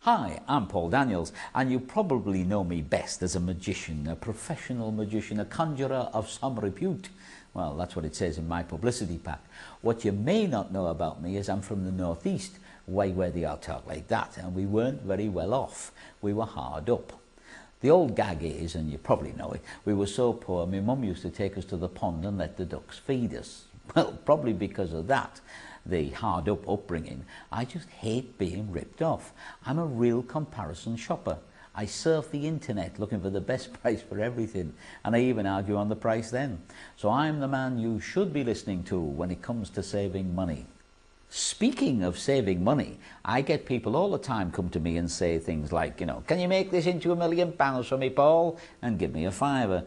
Hi, I'm Paul Daniels, and you probably know me best as a magician, a professional magician, a conjurer of some repute. Well, that's what it says in my publicity pack. What you may not know about me is I'm from the northeast, way where they all talk like that, and we weren't very well off. We were hard up. The old gag is, and you probably know it, we were so poor my mum used to take us to the pond and let the ducks feed us. Well, probably because of that, the hard up upbringing, I just hate being ripped off. I'm a real comparison shopper. I surf the internet looking for the best price for everything, and I even argue on the price then. So I'm the man you should be listening to when it comes to saving money. Speaking of saving money, I get people all the time come to me and say things like, can you make this into £1 million for me, Paul? And give me a fiver.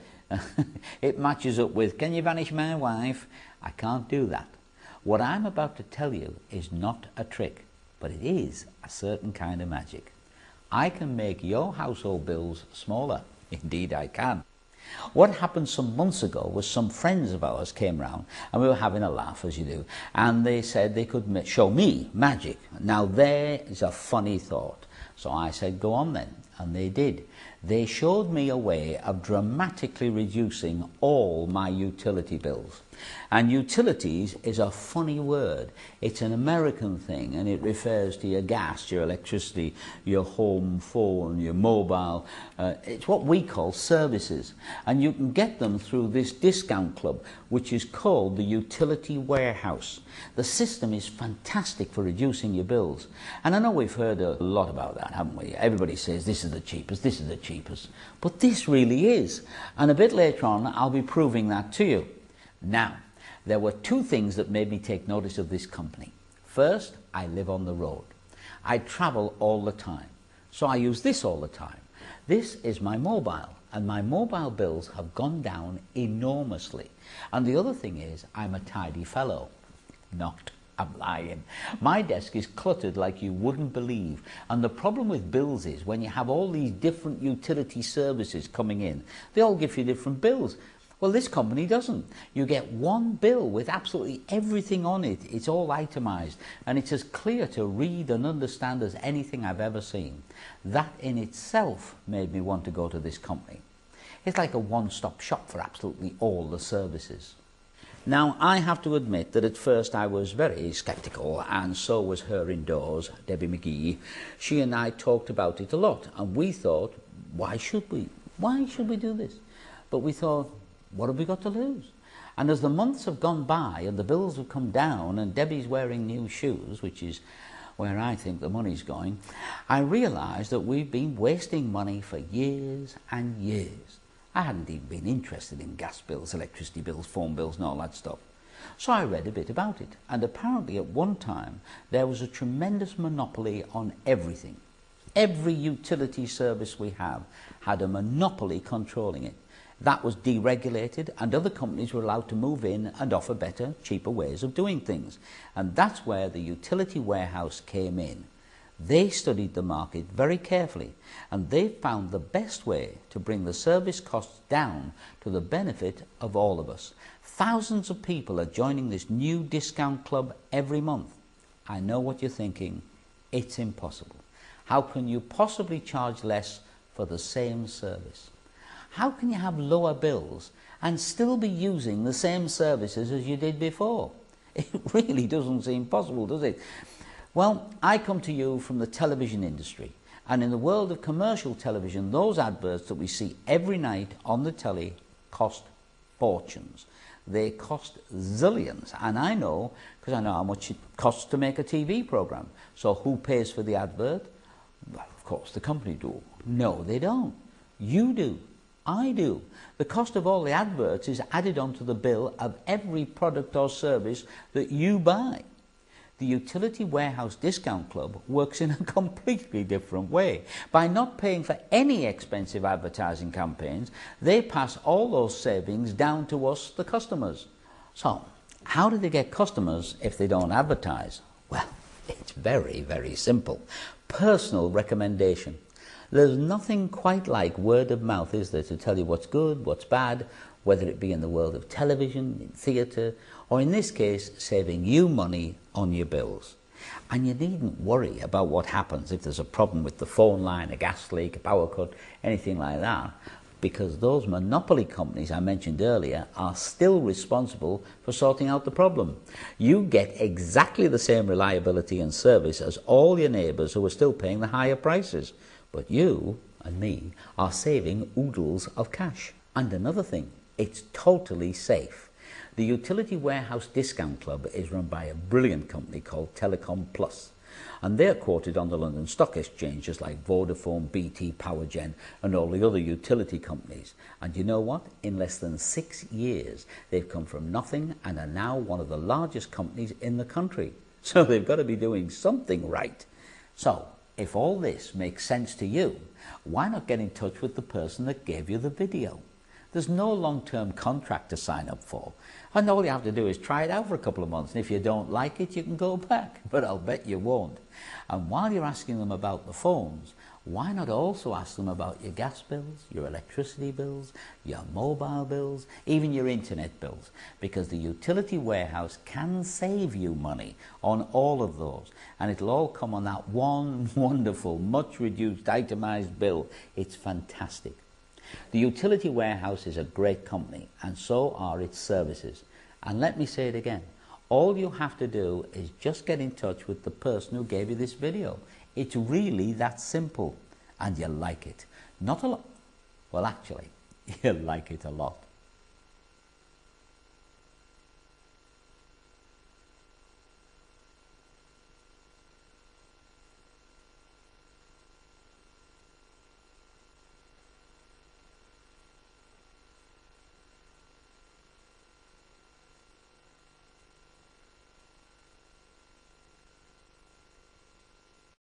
It matches up with, can you vanish my wife? I can't do that. What I'm about to tell you is not a trick, but it is a certain kind of magic. I can make your household bills smaller. Indeed, I can. What happened some months ago was some friends of ours came round and we were having a laugh, as you do, and they said they could show me magic. Now, there is a funny thought. So I said, go on then, and they did. They showed me a way of dramatically reducing all my utility bills. And utilities is a funny word. It's an American thing, and it refers to your gas, your electricity, your home phone, your mobile. It's what we call services. And you can get them through this discount club, which is called the Utility Warehouse. The system is fantastic for reducing your bills. And I know we've heard a lot about that, haven't we? Everybody says this is the cheapest, this is the cheapest. But this really is. And a bit later on, I'll be proving that to you. Now, there were two things that made me take notice of this company. First, I live on the road. I travel all the time, so I use this all the time. This is my mobile, and my mobile bills have gone down enormously. And the other thing is, I'm a tidy fellow. Not. I'm lying. My desk is cluttered like you wouldn't believe. And the problem with bills is when you have all these different utility services coming in, they all give you different bills. Well, this company doesn't. You get one bill with absolutely everything on it. It's all itemized, and it's as clear to read and understand as anything I've ever seen. That in itself made me want to go to this company. It's like a one-stop shop for absolutely all the services. Now, I have to admit that at first I was very sceptical, and so was her indoors, Debbie McGee. She and I talked about it a lot, and we thought, why should we? Why should we do this? But we thought, what have we got to lose? And as the months have gone by and the bills have come down and Debbie's wearing new shoes, which is where I think the money's going, I realised that we've been wasting money for years and years. I hadn't even been interested in gas bills, electricity bills, phone bills and all that stuff. So I read a bit about it, and apparently at one time there was a tremendous monopoly on everything. Every utility service we have had a monopoly controlling it. That was deregulated, and other companies were allowed to move in and offer better, cheaper ways of doing things. And that's where the Utility Warehouse came in. They studied the market very carefully, and they found the best way to bring the service costs down to the benefit of all of us. Thousands of people are joining this new discount club every month. I know what you're thinking. It's impossible. How can you possibly charge less for the same service? How can you have lower bills and still be using the same services as you did before? It really doesn't seem possible, does it? Well, I come to you from the television industry, and in the world of commercial television, those adverts that we see every night on the telly cost fortunes. They cost zillions, and I know, because I know how much it costs to make a TV program. So who pays for the advert? Well, of course, the company do. No, they don't. You do. I do. The cost of all the adverts is added onto the bill of every product or service that you buy. The Utility Warehouse Discount Club works in a completely different way. By not paying for any expensive advertising campaigns, they pass all those savings down to us, the customers. So, how do they get customers if they don't advertise? Well, it's very, very simple. Personal recommendation. There's nothing quite like word of mouth, is there, to tell you what's good, what's bad, whether it be in the world of television, in theatre, or in this case, saving you money on your bills. And you needn't worry about what happens if there's a problem with the phone line, a gas leak, a power cut, anything like that, because those monopoly companies I mentioned earlier are still responsible for sorting out the problem. You get exactly the same reliability and service as all your neighbours who are still paying the higher prices. But you and me are saving oodles of cash. And another thing, it's totally safe. The Utility Warehouse Discount Club is run by a brilliant company called Telecom Plus, and they're quoted on the London Stock Exchange just like Vodafone, BT, Powergen and all the other utility companies. And you know what? In less than 6 years they've come from nothing and are now one of the largest companies in the country. So they've got to be doing something right. So if all this makes sense to you, why not get in touch with the person that gave you the video? There's no long-term contract to sign up for, and all you have to do is try it out for a couple of months, and if you don't like it you can go back, but I'll bet you won't. And while you're asking them about the phones, why not also ask them about your gas bills, your electricity bills, your mobile bills, even your internet bills, because the Utility Warehouse can save you money on all of those, and it'll all come on that one wonderful, much reduced itemized bill. It's fantastic. The Utility Warehouse is a great company, and so are its services. And let me say it again, all you have to do is just get in touch with the person who gave you this video. It's really that simple, and you'll like it. Not a lot. Well, actually, you'll like it a lot.